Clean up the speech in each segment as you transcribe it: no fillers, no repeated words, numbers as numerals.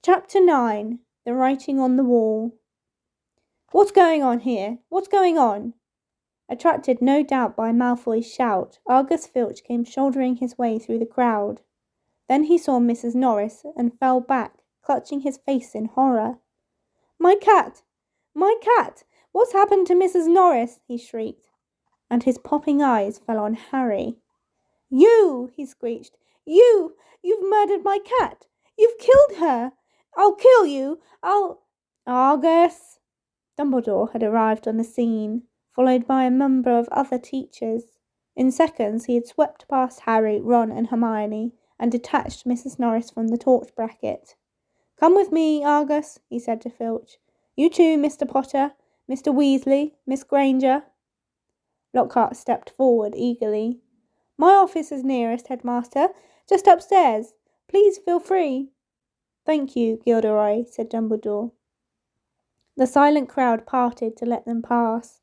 Chapter 9. The Writing on the Wall. "What's going on here? What's going on?" Attracted no doubt by Malfoy's shout, Argus Filch came shouldering his way through the crowd. Then he saw Mrs. Norris and fell back, clutching his face in horror. "My cat! My cat! What's happened to Mrs. Norris?" he shrieked, and his popping eyes fell on Harry. "You!" he screeched. You've murdered my cat! You've killed her! I'll kill you! Argus!" Dumbledore had arrived on the scene, followed by a number of other teachers. In seconds he had swept past Harry, Ron and Hermione and detached Mrs. Norris from the torch bracket. "Come with me, Argus," he said to Filch. "You too, Mr. Potter, Mr. Weasley, Miss Granger." Lockhart stepped forward eagerly. "My office is nearest, Headmaster, just upstairs. Please feel free." "Thank you, Gilderoy," said Dumbledore. The silent crowd parted to let them pass.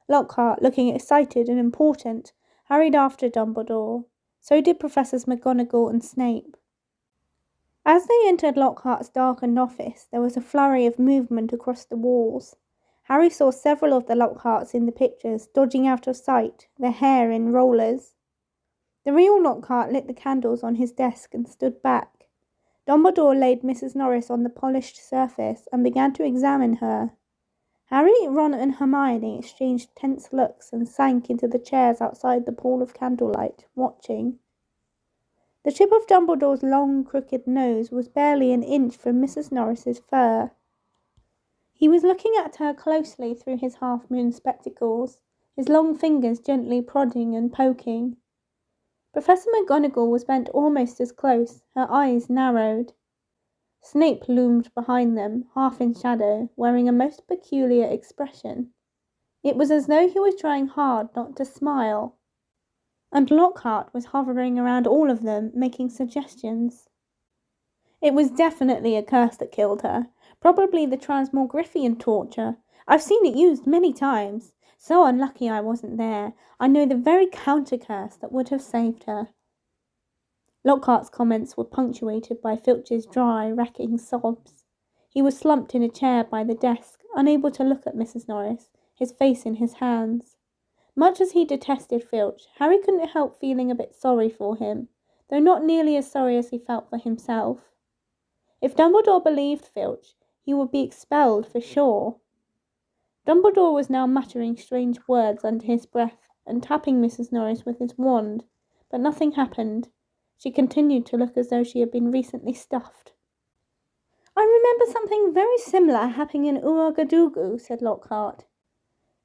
Lockhart, looking excited and important, hurried after Dumbledore. So did Professors McGonagall and Snape. As they entered Lockhart's darkened office, there was a flurry of movement across the walls. Harry saw several of the Lockharts in the pictures dodging out of sight, their hair in rollers. The real Lockhart lit the candles on his desk and stood back. Dumbledore laid Mrs. Norris on the polished surface and began to examine her. Harry, Ron and Hermione exchanged tense looks and sank into the chairs outside the pool of candlelight, watching. The tip of Dumbledore's long, crooked nose was barely an inch from Mrs. Norris's fur. He was looking at her closely through his half-moon spectacles, his long fingers gently prodding and poking. Professor McGonagall was bent almost as close, her eyes narrowed. Snape loomed behind them, half in shadow, wearing a most peculiar expression. It was as though he was trying hard not to smile. And Lockhart was hovering around all of them, making suggestions. "It was definitely a curse that killed her. Probably the Transmogrifian torture. I've seen it used many times. So unlucky I wasn't there. I know the very counter-curse that would have saved her." Lockhart's comments were punctuated by Filch's dry, racking sobs. He was slumped in a chair by the desk, unable to look at Mrs. Norris, his face in his hands. Much as he detested Filch, Harry couldn't help feeling a bit sorry for him, though not nearly as sorry as he felt for himself. If Dumbledore believed Filch, he would be expelled for sure. Dumbledore was now muttering strange words under his breath and tapping Mrs. Norris with his wand, but nothing happened. She continued to look as though she had been recently stuffed. "I remember something very similar happening in Ouagadougou," said Lockhart.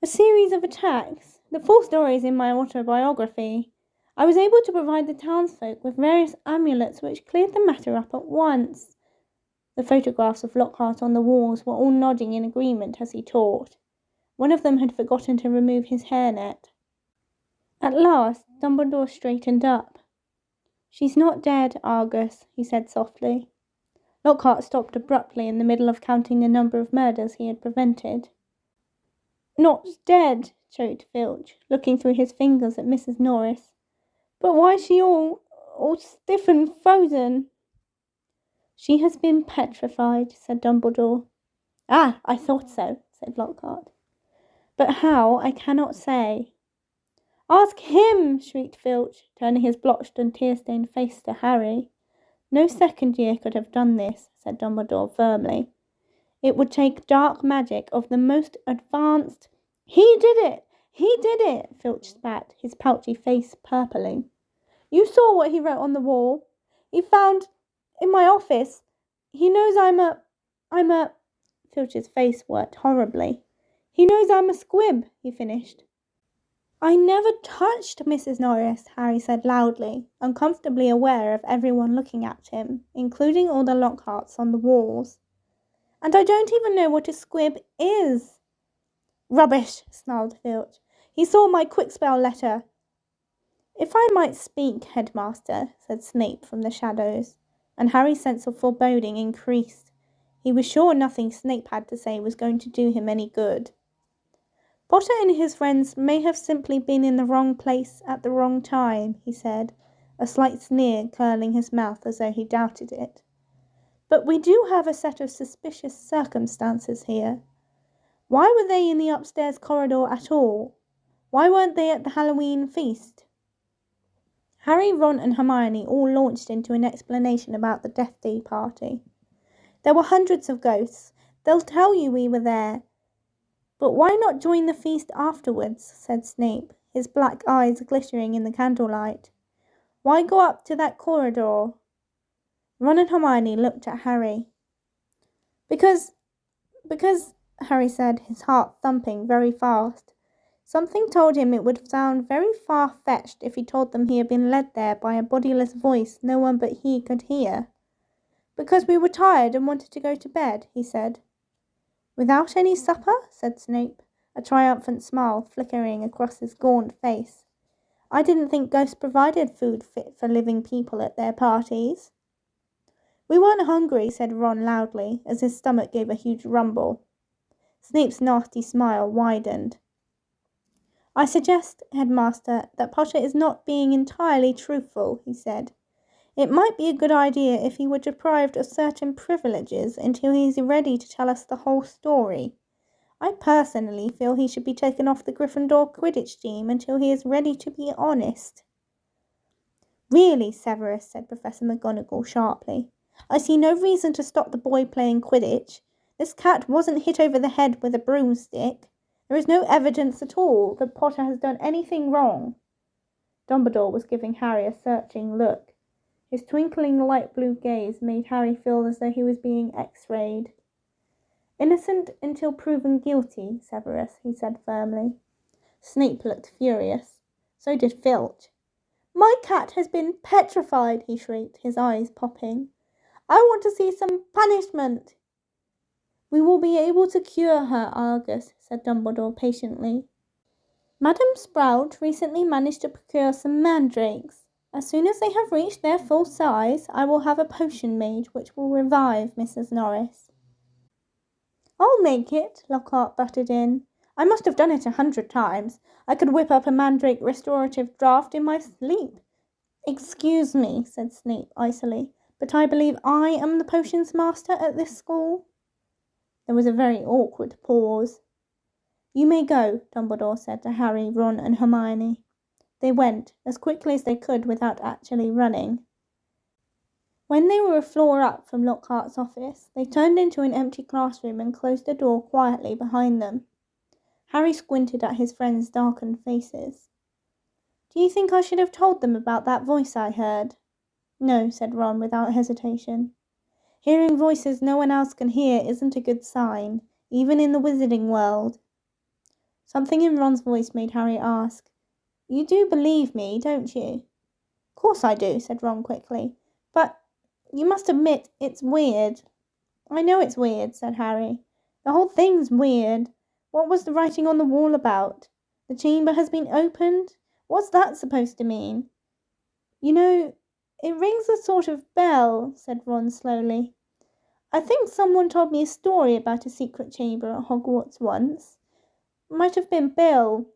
"A series of attacks. The full story is in my autobiography. I was able to provide the townsfolk with various amulets which cleared the matter up at once." The photographs of Lockhart on the walls were all nodding in agreement as he talked. One of them had forgotten to remove his hairnet. At last, Dumbledore straightened up. "She's not dead, Argus," he said softly. Lockhart stopped abruptly in the middle of counting the number of murders he had prevented. "Not dead," choked Filch, looking through his fingers at Mrs. Norris. "But why is she all stiff and frozen?" "She has been petrified," said Dumbledore. "Ah, I thought so," said Lockhart. "But how, I cannot say." "Ask him!" shrieked Filch, turning his blotched and tear-stained face to Harry. "No second year could have done this," said Dumbledore firmly. "It would take dark magic of the most advanced—" "He did it! He did it!" Filch spat, his pouchy face purpling. "You saw what he wrote on the wall. He found in my office. He knows I'm a... Filch's face worked horribly. "He knows I'm a squib," he finished. "I never touched Mrs. Norris," Harry said loudly, uncomfortably aware of everyone looking at him, including all the Lockharts on the walls. "And I don't even know what a squib is." "Rubbish," snarled Filch. "He saw my quickspell letter." "If I might speak, Headmaster," said Snape from the shadows, and Harry's sense of foreboding increased. He was sure nothing Snape had to say was going to do him any good. "Potter and his friends may have simply been in the wrong place at the wrong time," he said, a slight sneer curling his mouth as though he doubted it. But we do have a set of suspicious circumstances here. Why were they in the upstairs corridor at all? Why weren't they at the Hallowe'en feast? Harry, Ron and Hermione all launched into an explanation about the Death Day party. There were hundreds of ghosts. They'll tell you we were there. But why not join the feast afterwards? Said Snape, his black eyes glittering in the candlelight. Why go up to that corridor? Ron and Hermione looked at Harry. Because, Harry said, his heart thumping very fast. Something told him it would sound very far-fetched if he told them he had been led there by a bodiless voice no one but he could hear. Because we were tired and wanted to go to bed, he said. Without any supper? Said Snape, a triumphant smile flickering across his gaunt face. I didn't think ghosts provided food fit for living people at their parties. We weren't hungry, said Ron loudly, as his stomach gave a huge rumble. Snape's nasty smile widened. I suggest, Headmaster, that Potter is not being entirely truthful, he said. It might be a good idea if he were deprived of certain privileges until he is ready to tell us the whole story. I personally feel he should be taken off the Gryffindor Quidditch team until he is ready to be honest. Really, Severus, said Professor McGonagall sharply. I see no reason to stop the boy playing Quidditch. This cat wasn't hit over the head with a broomstick. There is no evidence at all that Potter has done anything wrong. Dumbledore was giving Harry a searching look. His twinkling light blue gaze made Harry feel as though he was being x-rayed. Innocent until proven guilty, Severus, he said firmly. Snape looked furious. So did Filch. My cat has been petrified, he shrieked, his eyes popping. I want to see some punishment. We will be able to cure her, Argus, said Dumbledore patiently. Madame Sprout recently managed to procure some mandrakes. As soon as they have reached their full size, I will have a potion made which will revive Mrs. Norris. I'll make it, Lockhart butted in. I must have done it 100 times. I could whip up a mandrake restorative draught in my sleep. Excuse me, said Snape icily, but I believe I am the potions master at this school. There was a very awkward pause. You may go, Dumbledore said to Harry, Ron and Hermione. They went, as quickly as they could without actually running. When they were a floor up from Lockhart's office, they turned into an empty classroom and closed the door quietly behind them. Harry squinted at his friends' darkened faces. Do you think I should have told them about that voice I heard? No, said Ron without hesitation. Hearing voices no one else can hear isn't a good sign, even in the wizarding world. Something in Ron's voice made Harry ask, You do believe me, don't you? Of course I do, said Ron quickly. But you must admit it's weird. I know it's weird, said Harry. The whole thing's weird. What was the writing on the wall about? The chamber has been opened? What's that supposed to mean? You know, it rings a sort of bell, said Ron slowly. I think someone told me a story about a secret chamber at Hogwarts once. Might have been Bill.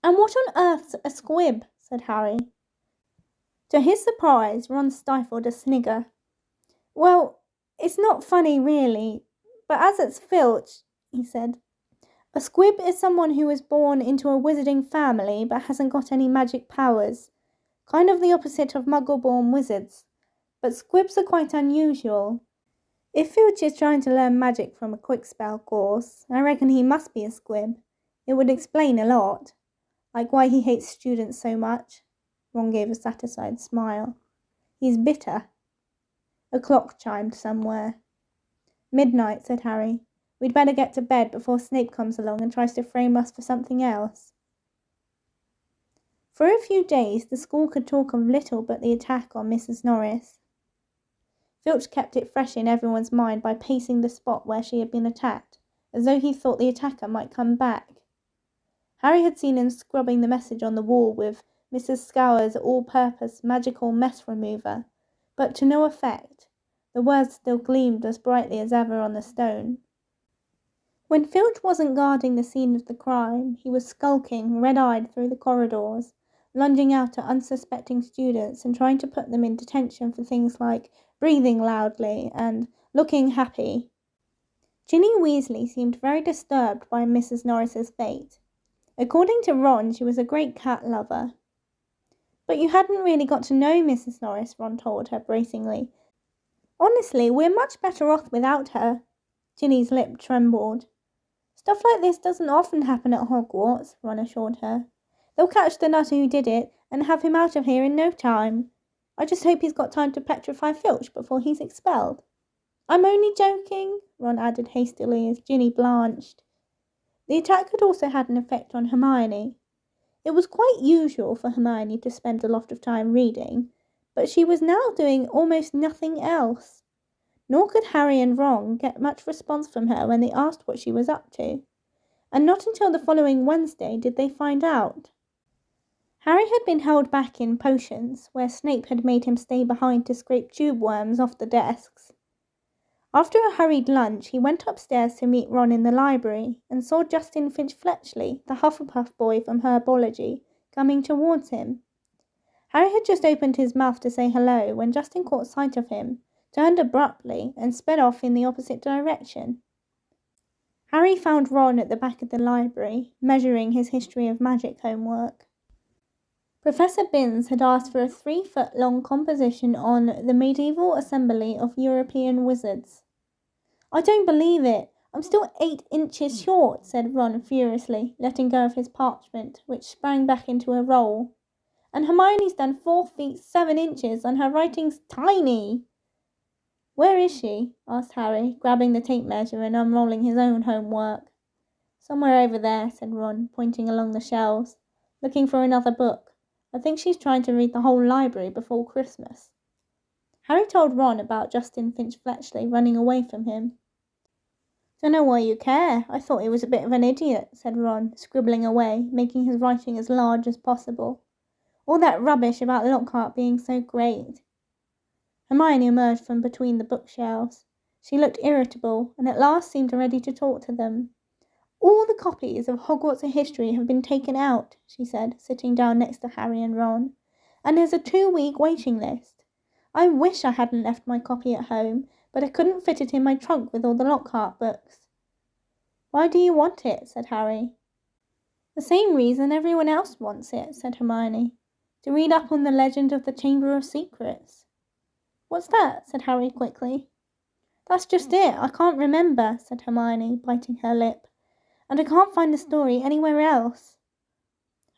And what on earth's a squib? Said Harry. To his surprise, Ron stifled a snigger. Well, it's not funny really, but as it's Filch, he said. A squib is someone who was born into a wizarding family but hasn't got any magic powers. Kind of the opposite of muggle-born wizards. But squibs are quite unusual. If Filch is trying to learn magic from a quick-spell course, I reckon he must be a squib. It would explain a lot. Like why he hates students so much. Ron gave a satisfied smile. He's bitter. A clock chimed somewhere. Midnight, said Harry. We'd better get to bed before Snape comes along and tries to frame us for something else. For a few days, the school could talk of little but the attack on Mrs. Norris. Filch kept it fresh in everyone's mind by pacing the spot where she had been attacked, as though he thought the attacker might come back. Harry had seen him scrubbing the message on the wall with Mrs. Scour's all-purpose magical mess remover, but to no effect. The words still gleamed as brightly as ever on the stone. When Filch wasn't guarding the scene of the crime, he was skulking, red-eyed through the corridors, lunging out at unsuspecting students and trying to put them in detention for things like breathing loudly and looking happy. Ginny Weasley seemed very disturbed by Mrs. Norris's fate. According to Ron, she was a great cat lover. But you hadn't really got to know Mrs. Norris, Ron told her bracingly. Honestly, we're much better off without her. Ginny's lip trembled. Stuff like this doesn't often happen at Hogwarts, Ron assured her. They'll catch the nutter who did it and have him out of here in no time. I just hope he's got time to petrify Filch before he's expelled. I'm only joking, Ron added hastily as Ginny blanched. The attack had also had an effect on Hermione. It was quite usual for Hermione to spend a lot of time reading, but she was now doing almost nothing else. Nor could Harry and Ron get much response from her when they asked what she was up to, and not until the following Wednesday did they find out. Harry had been held back in potions, where Snape had made him stay behind to scrape tube worms off the desks. After a hurried lunch, he went upstairs to meet Ron in the library and saw Justin Finch-Fletchley, the Hufflepuff boy from Herbology, coming towards him. Harry had just opened his mouth to say hello when Justin caught sight of him, turned abruptly, and sped off in the opposite direction. Harry found Ron at the back of the library, measuring his history of magic homework. Professor Binns had asked for a 3-foot-long composition on the medieval assembly of European wizards. I don't believe it. I'm still 8 inches short, said Ron furiously, letting go of his parchment, which sprang back into a roll. And Hermione's done 4 feet 7 inches, and her writing's tiny. Where is she? Asked Harry, grabbing the tape measure and unrolling his own homework. Somewhere over there, said Ron, pointing along the shelves, looking for another book. I think she's trying to read the whole library before Christmas. Harry told Ron about Justin Finch-Fletchley running away from him. Don't know why you care. I thought he was a bit of an idiot, said Ron, scribbling away, making his writing as large as possible. All that rubbish about Lockhart being so great. Hermione emerged from between the bookshelves. She looked irritable, and at last seemed ready to talk to them. All the copies of Hogwarts History have been taken out, she said, sitting down next to Harry and Ron, and there's a 2-week waiting list. I wish I hadn't left my copy at home, but I couldn't fit it in my trunk with all the Lockhart books. Why do you want it? Said Harry. The same reason everyone else wants it, said Hermione. To read up on the legend of the Chamber of Secrets. What's that? Said Harry quickly. That's just it. I can't remember, said Hermione, biting her lip. And I can't find the story anywhere else.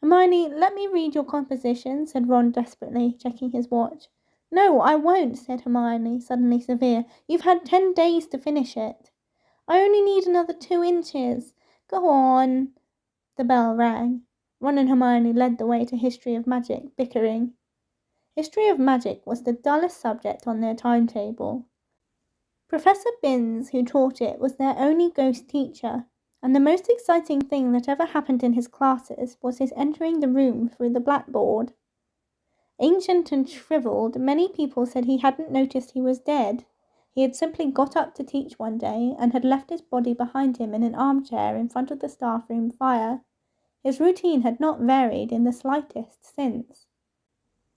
Hermione, let me read your composition, said Ron desperately, checking his watch. No, I won't, said Hermione, suddenly severe. You've had 10 days to finish it. I only need another 2 inches. Go on. The bell rang. Ron and Hermione led the way to History of Magic, bickering. History of Magic was the dullest subject on their timetable. Professor Binns, who taught it, was their only ghost teacher, and the most exciting thing that ever happened in his classes was his entering the room through the blackboard. Ancient and shriveled, many people said he hadn't noticed he was dead. He had simply got up to teach one day and had left his body behind him in an armchair in front of the staff room fire. His routine had not varied in the slightest since.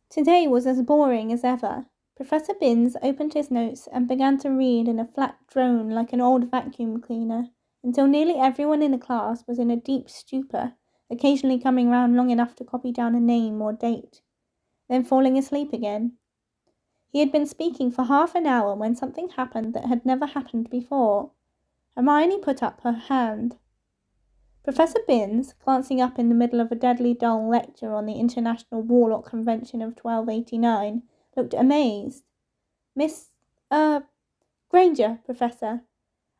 Today was as boring as ever. Professor Binns opened his notes and began to read in a flat drone like an old vacuum cleaner, until nearly everyone in the class was in a deep stupor, occasionally coming round long enough to copy down a name or date, then falling asleep again. He had been speaking for half an hour when something happened that had never happened before. Hermione put up her hand. Professor Binns, glancing up in the middle of a deadly dull lecture on the International Warlock Convention of 1289, looked amazed. Miss, Granger, Professor.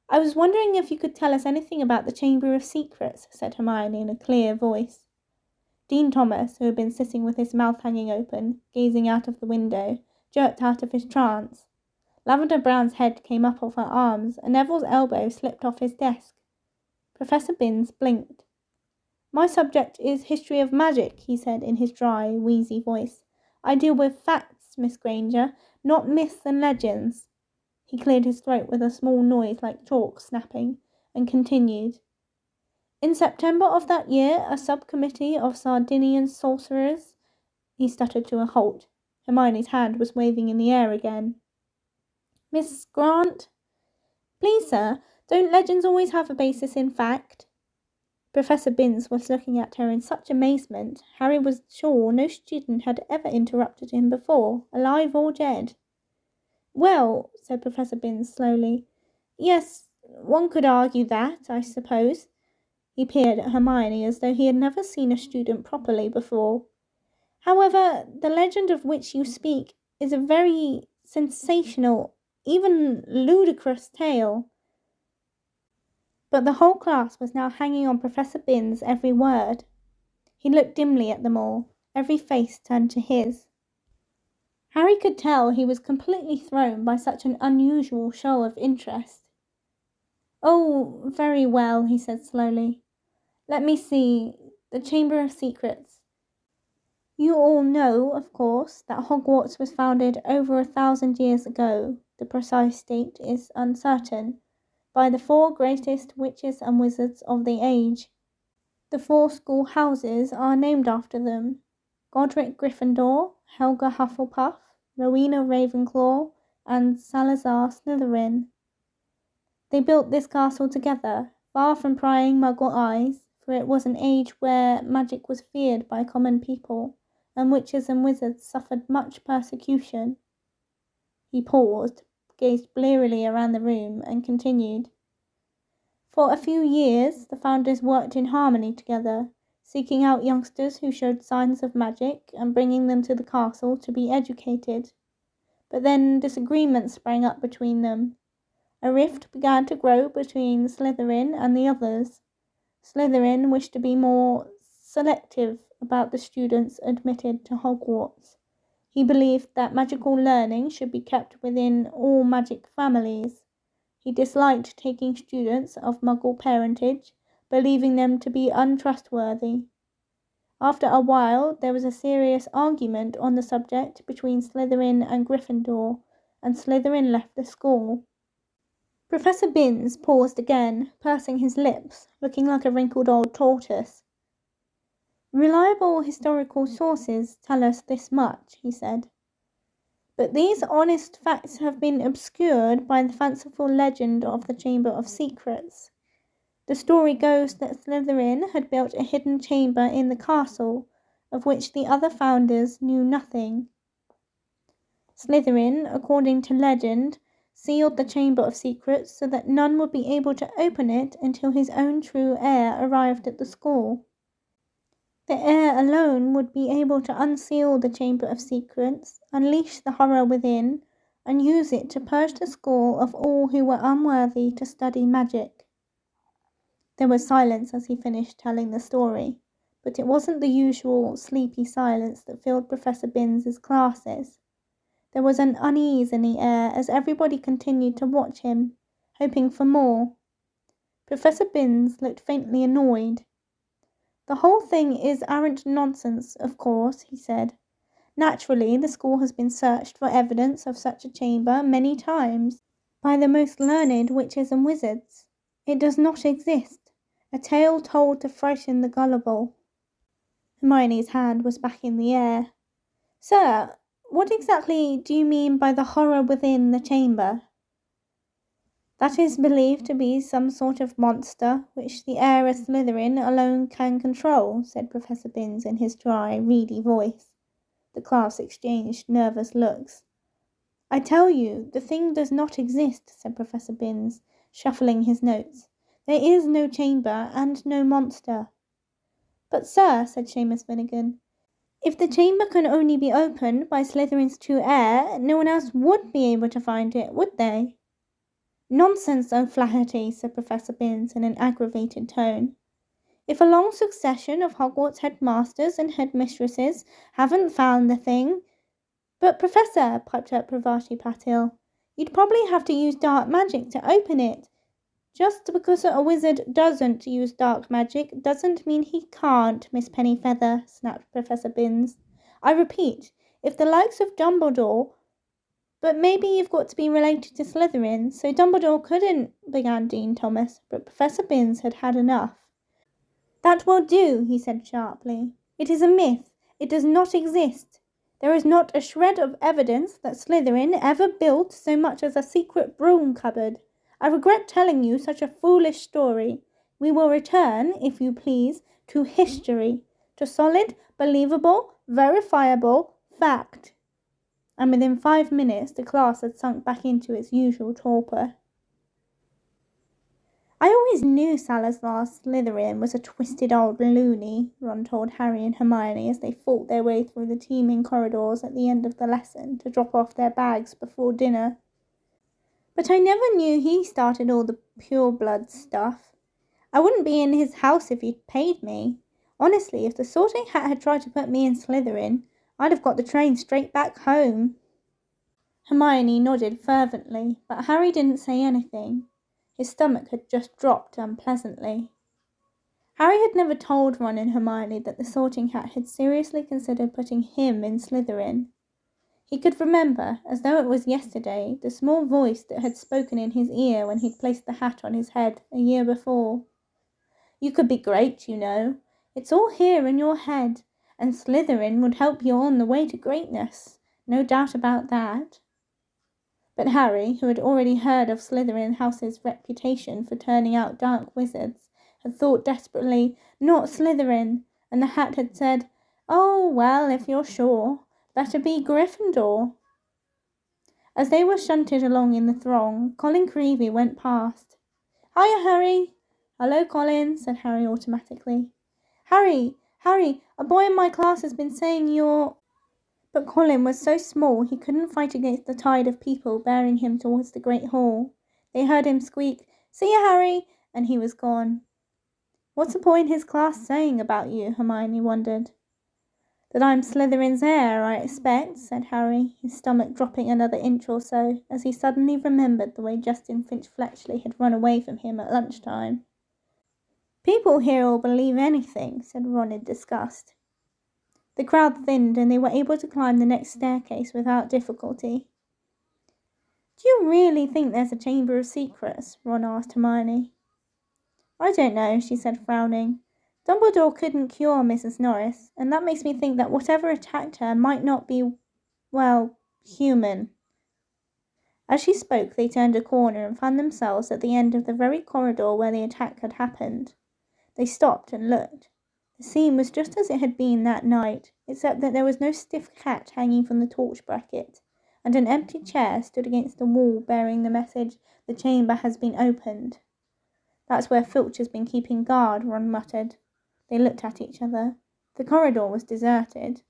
I was wondering if you could tell us anything about the Chamber of Secrets, said Hermione in a clear voice. Dean Thomas, who had been sitting with his mouth hanging open, gazing out of the window, jerked out of his trance. Lavender Brown's head came up off her arms, and Neville's elbow slipped off his desk. Professor Binns blinked. My subject is History of Magic, he said in his dry, wheezy voice. I deal with facts, Miss Granger, not myths and legends. He cleared his throat with a small noise like chalk snapping, and continued. In September of that year, a subcommittee of Sardinian sorcerers... He stuttered to a halt. Hermione's hand was waving in the air again. Miss Grant? Please, sir, don't legends always have a basis in fact? Professor Binns was looking at her in such amazement, Harry was sure no student had ever interrupted him before, alive or dead. Well, said Professor Binns slowly, yes, one could argue that, I suppose. He peered at Hermione as though he had never seen a student properly before. However, the legend of which you speak is a very sensational, even ludicrous tale. But the whole class was now hanging on Professor Binns' every word. He looked dimly at them all, every face turned to his. Harry could tell he was completely thrown by such an unusual show of interest. Oh, very well, he said slowly. Let me see. The Chamber of Secrets. You all know, of course, that Hogwarts was founded over 1,000 years ago. The precise date is uncertain. By the 4 greatest witches and wizards of the age. The 4 school houses are named after them. Godric Gryffindor, Helga Hufflepuff, Rowena Ravenclaw, and Salazar Slytherin. They built this castle together, far from prying Muggle eyes, for it was an age where magic was feared by common people, and witches and wizards suffered much persecution. He paused, gazed blearily around the room, and continued. For a few years, the founders worked in harmony together, seeking out youngsters who showed signs of magic and bringing them to the castle to be educated. But then disagreements sprang up between them. A rift began to grow between Slytherin and the others. Slytherin wished to be more selective about the students admitted to Hogwarts. He believed that magical learning should be kept within all magic families. He disliked taking students of Muggle parentage, believing them to be untrustworthy. After a while, there was a serious argument on the subject between Slytherin and Gryffindor, and Slytherin left the school. Professor Binns paused again, pursing his lips, looking like a wrinkled old tortoise. Reliable historical sources tell us this much, he said. But these honest facts have been obscured by the fanciful legend of the Chamber of Secrets. The story goes that Slytherin had built a hidden chamber in the castle, of which the other founders knew nothing. Slytherin, according to legend, sealed the Chamber of Secrets so that none would be able to open it until his own true heir arrived at the school. The heir alone would be able to unseal the Chamber of Secrets, unleash the horror within, and use it to purge the school of all who were unworthy to study magic. There was silence as he finished telling the story, but it wasn't the usual sleepy silence that filled Professor Binns' classes. There was an unease in the air as everybody continued to watch him, hoping for more. Professor Binns looked faintly annoyed. The whole thing is arrant nonsense, of course, he said. Naturally, the school has been searched for evidence of such a chamber many times by the most learned witches and wizards. It does not exist. A tale told to frighten the gullible. Hermione's hand was back in the air. Sir, what exactly do you mean by the horror within the chamber? That is believed to be some sort of monster which the heir of Slytherin alone can control, said Professor Binns in his dry, reedy voice. The class exchanged nervous looks. I tell you, the thing does not exist, said Professor Binns, shuffling his notes. There is no chamber and no monster. But, sir, said Seamus Finnegan, if the chamber can only be opened by Slytherin's true heir, no one else would be able to find it, would they? Nonsense, O'Flaherty, said Professor Binns in an aggravated tone. If a long succession of Hogwarts headmasters and headmistresses haven't found the thing... But, Professor, piped up Parvati Patil, you'd probably have to use dark magic to open it. Just because a wizard doesn't use dark magic doesn't mean he can't, Miss Pennyfeather, snapped Professor Binns. I repeat, if the likes of Dumbledore... But maybe you've got to be related to Slytherin, so Dumbledore couldn't, began Dean Thomas, but Professor Binns had had enough. That will do, he said sharply. It is a myth. It does not exist. There is not a shred of evidence that Slytherin ever built so much as a secret broom cupboard. I regret telling you such a foolish story. We will return, if you please, to history, to solid, believable, verifiable fact. And within 5 minutes the class had sunk back into its usual torpor. I always knew Salazar Slytherin was a twisted old loony, Ron told Harry and Hermione as they fought their way through the teeming corridors at the end of the lesson to drop off their bags before dinner. But I never knew he started all the pure-blood stuff. I wouldn't be in his house if he'd paid me. Honestly, if the Sorting Hat had tried to put me in Slytherin, I'd have got the train straight back home. Hermione nodded fervently, but Harry didn't say anything. His stomach had just dropped unpleasantly. Harry had never told Ron and Hermione that the Sorting Hat had seriously considered putting him in Slytherin. He could remember, as though it was yesterday, the small voice that had spoken in his ear when he'd placed the hat on his head a year before. You could be great, you know. It's all here in your head, and Slytherin would help you on the way to greatness. No doubt about that. But Harry, who had already heard of Slytherin House's reputation for turning out dark wizards, had thought desperately, not Slytherin, and the hat had said, oh, well, if you're sure, better be Gryffindor. As they were shunted along in the throng, Colin Creevey went past. Hiya, Harry. Hello, Colin, said Harry automatically. Harry, a boy in my class has been saying you're... But Colin was so small he couldn't fight against the tide of people bearing him towards the great hall. They heard him squeak, See ya, Harry, and he was gone. What's a boy in his class saying about you? Hermione wondered. That I'm Slytherin's heir, I expect, said Harry, his stomach dropping another inch or so, as he suddenly remembered the way Justin Finch-Fletchley had run away from him at lunchtime. People here will believe anything, said Ron in disgust. The crowd thinned and they were able to climb the next staircase without difficulty. Do you really think there's a Chamber of Secrets? Ron asked Hermione. I don't know, she said, frowning. Dumbledore couldn't cure Mrs. Norris, and that makes me think that whatever attacked her might not be, well, human. As she spoke, they turned a corner and found themselves at the end of the very corridor where the attack had happened. They stopped and looked. The scene was just as it had been that night, except that there was no stiff cat hanging from the torch bracket, and an empty chair stood against the wall bearing the message, The chamber has been opened. That's where Filch has been keeping guard, Ron muttered. They looked at each other. The corridor was deserted.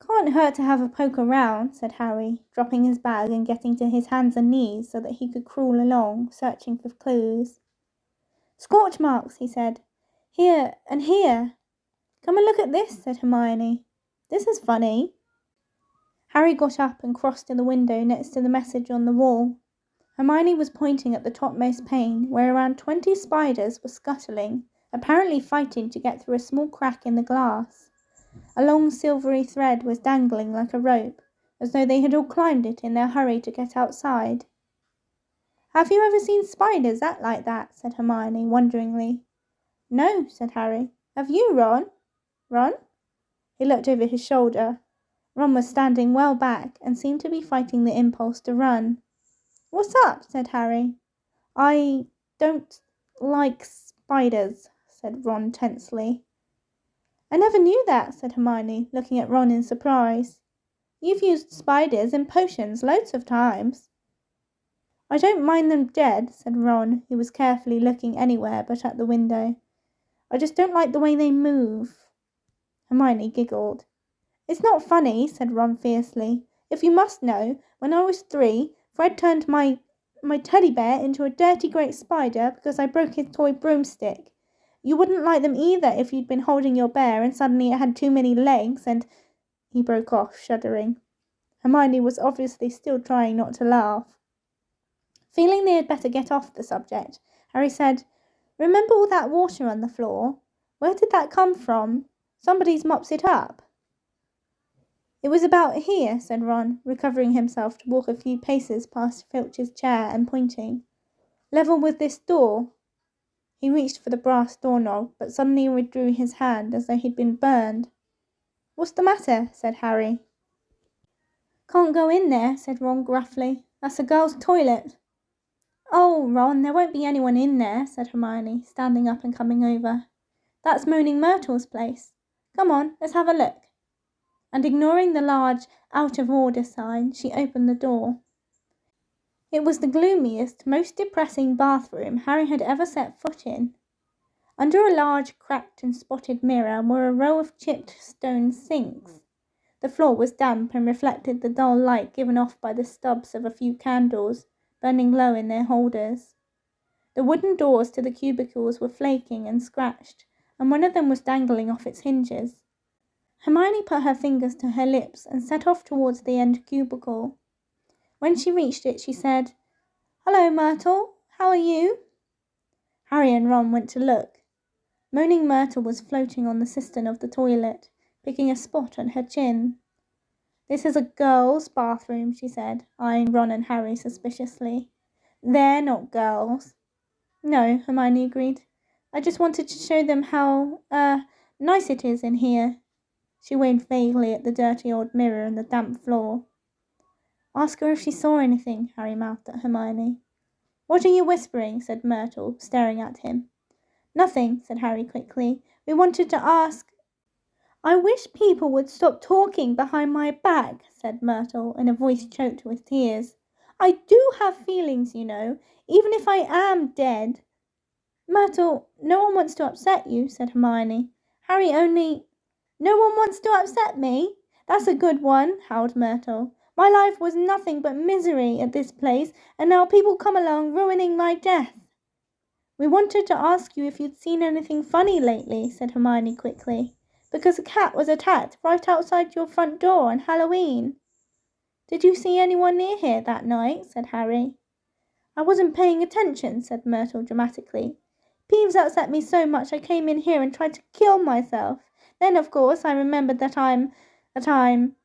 Can't hurt to have a poke around, said Harry, dropping his bag and getting to his hands and knees so that he could crawl along, searching for clues. Scorch marks, he said. Here and here. Come and look at this, said Hermione. This is funny. Harry got up and crossed to the window next to the message on the wall. Hermione was pointing at the topmost pane, where around 20 spiders were scuttling, apparently fighting to get through a small crack in the glass. A long silvery thread was dangling like a rope, as though they had all climbed it in their hurry to get outside. Have you ever seen spiders act like that? Said Hermione wonderingly. No, said Harry. Have you, Ron? Ron? He looked over his shoulder. Ron was standing well back and seemed to be fighting the impulse to run. What's up? Said Harry. I don't like spiders, said Ron tensely. I never knew that, said Hermione, looking at Ron in surprise. You've used spiders in potions loads of times. I don't mind them dead, said Ron, who was carefully looking anywhere but at the window. I just don't like the way they move. Hermione giggled. It's not funny, said Ron fiercely. If you must know, when I was 3, Fred turned my teddy bear into a dirty great spider because I broke his toy broomstick. You wouldn't like them either if you'd been holding your bear and suddenly it had too many legs and... He broke off, shuddering. Hermione was obviously still trying not to laugh. Feeling they had better get off the subject, Harry said, Remember all that water on the floor? Where did that come from? Somebody's mopped it up. It was about here, said Ron, recovering himself to walk a few paces past Filch's chair and pointing. Level with this door. He reached for the brass doorknob, but suddenly withdrew his hand as though he'd been burned. What's the matter? Said Harry. Can't go in there, said Ron gruffly. That's a girl's toilet. Oh, Ron, there won't be anyone in there, said Hermione, standing up and coming over. That's Moaning Myrtle's place. Come on, let's have a look. And ignoring the large out-of-order sign, she opened the door. It was the gloomiest, most depressing bathroom Harry had ever set foot in. Under a large, cracked and spotted mirror were a row of chipped stone sinks. The floor was damp and reflected the dull light given off by the stubs of a few candles, burning low in their holders. The wooden doors to the cubicles were flaking and scratched, and one of them was dangling off its hinges. Hermione put her fingers to her lips and set off towards the end cubicle. When she reached it, she said, "Hello, Myrtle. How are you?" Harry and Ron went to look. Moaning Myrtle was floating on the cistern of the toilet, picking a spot on her chin. "This is a girls' bathroom," she said, eyeing Ron and Harry suspiciously. "They're not girls." "No," Hermione agreed. "I just wanted to show them how, nice it is in here." She waved vaguely at the dirty old mirror and the damp floor. "Ask her if she saw anything," Harry mouthed at Hermione. "What are you whispering?" said Myrtle, staring at him. "Nothing," said Harry quickly. "We wanted to ask—" "I wish people would stop talking behind my back," said Myrtle, in a voice choked with tears. "I do have feelings, you know, even if I am dead." "Myrtle, no one wants to upset you," said Hermione. "Harry only—" "No one wants to upset me? That's a good one," howled Myrtle. "My life was nothing but misery at this place, and now people come along ruining my death." "We wanted to ask you if you'd seen anything funny lately," said Hermione quickly, "because a cat was attacked right outside your front door on Halloween." "Did you see anyone near here that night?" said Harry. "I wasn't paying attention," said Myrtle dramatically. "Peeves upset me so much I came in here and tried to kill myself. Then, of course, I remembered that I'm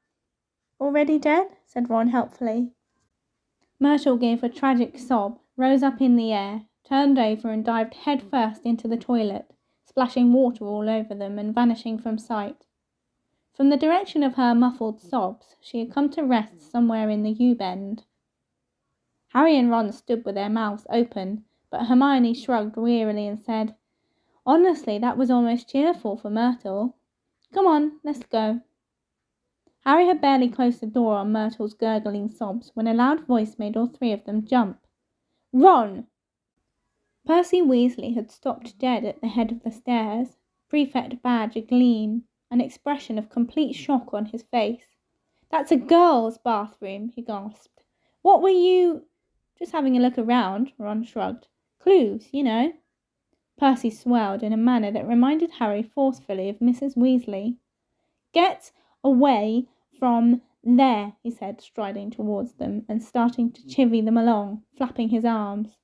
already dead," said Ron helpfully. Myrtle gave a tragic sob, rose up in the air, turned over and dived head-first into the toilet, splashing water all over them and vanishing from sight. From the direction of her muffled sobs, she had come to rest somewhere in the U-bend. Harry and Ron stood with their mouths open, but Hermione shrugged wearily and said, "Honestly, that was almost cheerful for Myrtle. Come on, let's go." Harry had barely closed the door on Myrtle's gurgling sobs when a loud voice made all three of them jump. "Ron!" Percy Weasley had stopped dead at the head of the stairs, prefect badge agleam, an expression of complete shock on his face. "That's a girl's bathroom," he gasped. "What were you—" "Just having a look around," Ron shrugged. "Clues, you know." Percy swelled in a manner that reminded Harry forcefully of Mrs. Weasley. "Get away from there," he said, striding towards them and starting to chivvy them along, flapping his arms.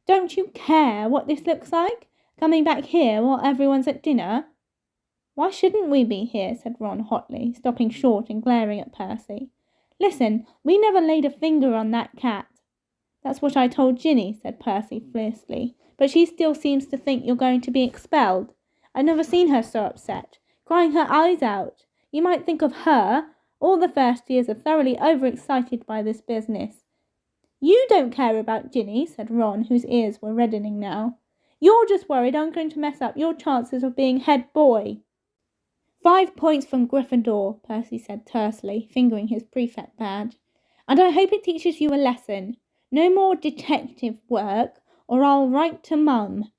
"Don't you care what this looks like? Coming back here while everyone's at dinner?" "Why shouldn't we be here?" said Ron hotly, stopping short and glaring at Percy. "Listen, we never laid a finger on that cat." "That's what I told Ginny," said Percy fiercely, "but she still seems to think you're going to be expelled. I've never seen her so upset, crying her eyes out. You might think of her. All the first years are thoroughly overexcited by this business." "You don't care about Ginny," said Ron, whose ears were reddening now. "You're just worried I'm going to mess up your chances of being head boy." 5 points from Gryffindor," Percy said tersely, fingering his prefect badge. "And I hope it teaches you a lesson. No more detective work, or I'll write to Mum."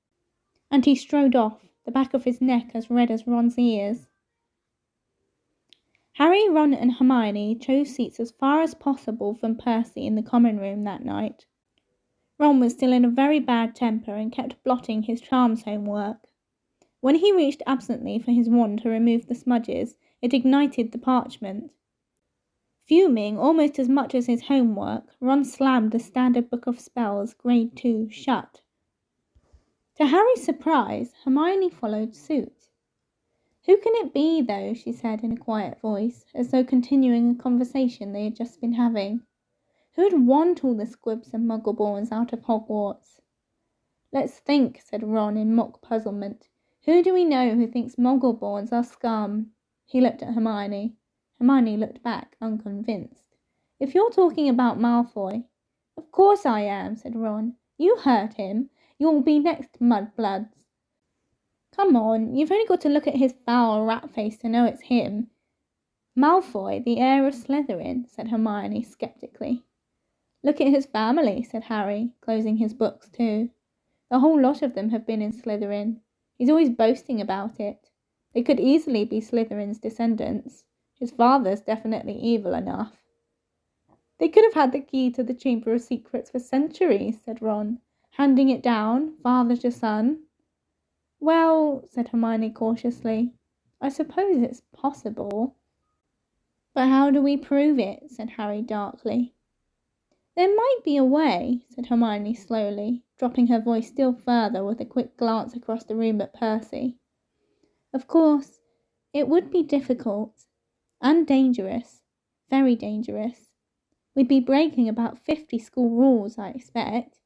And he strode off, the back of his neck as red as Ron's ears. Harry, Ron and Hermione chose seats as far as possible from Percy in the common room that night. Ron was still in a very bad temper and kept blotting his charms homework. When he reached absently for his wand to remove the smudges, it ignited the parchment. Fuming almost as much as his homework, Ron slammed the Standard Book of Spells, Grade 2, shut. To Harry's surprise, Hermione followed suit. "Who can it be, though?" she said in a quiet voice, as though continuing a conversation they had just been having. "Who'd want all the squibs and muggleborns out of Hogwarts?" "Let's think," said Ron in mock puzzlement. "Who do we know who thinks muggleborns are scum?" He looked at Hermione. Hermione looked back, unconvinced. If you're talking about Malfoy, of course I am, said Ron. You heard him. You'll be next, mudbloods. Come on, you've only got to look at his foul rat face to know it's him. Malfoy, the heir of Slytherin, said Hermione sceptically. Look at his family, said Harry, closing his books too. The whole lot of them have been in Slytherin. He's always boasting about it. They could easily be Slytherin's descendants. His father's definitely evil enough. They could have had the key to the Chamber of Secrets for centuries, said Ron, handing it down, father to son. Well, said Hermione cautiously, I suppose it's possible. But how do we prove it? Said Harry darkly. There might be a way, said Hermione slowly, dropping her voice still further with a quick glance across the room at Percy. Of course, it would be difficult and dangerous, very dangerous. We'd be breaking about 50 school rules, I expect.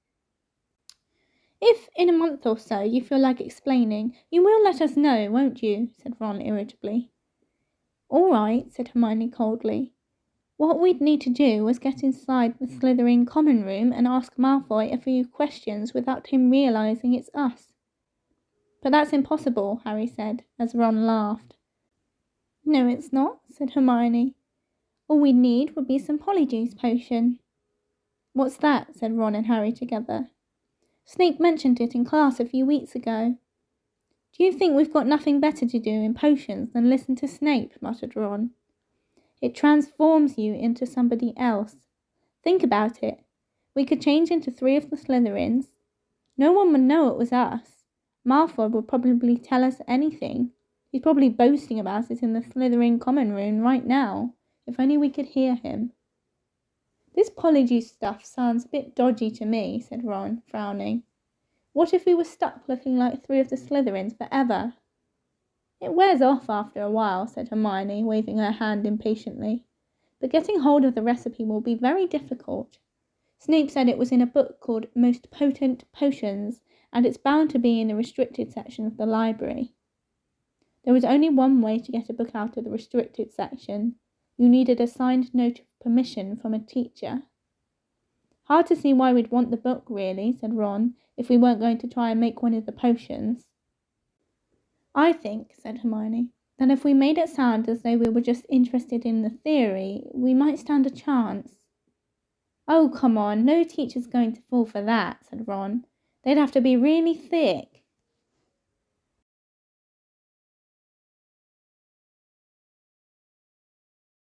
If in a month or so you feel like explaining, you will let us know, won't you? Said Ron irritably. All right, said Hermione coldly. What we'd need to do was get inside the Slytherin common room and ask Malfoy a few questions without him realising it's us. But that's impossible, Harry said, as Ron laughed. No, it's not, said Hermione. All we'd need would be some Polyjuice potion. What's that? Said Ron and Harry together. Snape mentioned it in class a few weeks ago. Do you think we've got nothing better to do in potions than listen to Snape? Muttered Ron. It transforms you into somebody else. Think about it. We could change into 3 of the Slytherins. No one would know it was us. Malfoy would probably tell us anything. He's probably boasting about it in the Slytherin common room right now. If only we could hear him. This Polyjuice stuff sounds a bit dodgy to me, said Ron, frowning. What if we were stuck looking like 3 of the Slytherins forever? It wears off after a while, said Hermione, waving her hand impatiently. But getting hold of the recipe will be very difficult. Snape said it was in a book called Most Potent Potions, and it's bound to be in the restricted section of the library. There was only one way to get a book out of the restricted section. You needed a signed note of permission from a teacher. Hard to see why we'd want the book, really, said Ron, if we weren't going to try and make one of the potions. I think, said Hermione, that if we made it sound as though we were just interested in the theory, we might stand a chance. Oh, come on, no teacher's going to fall for that, said Ron. They'd have to be really thick.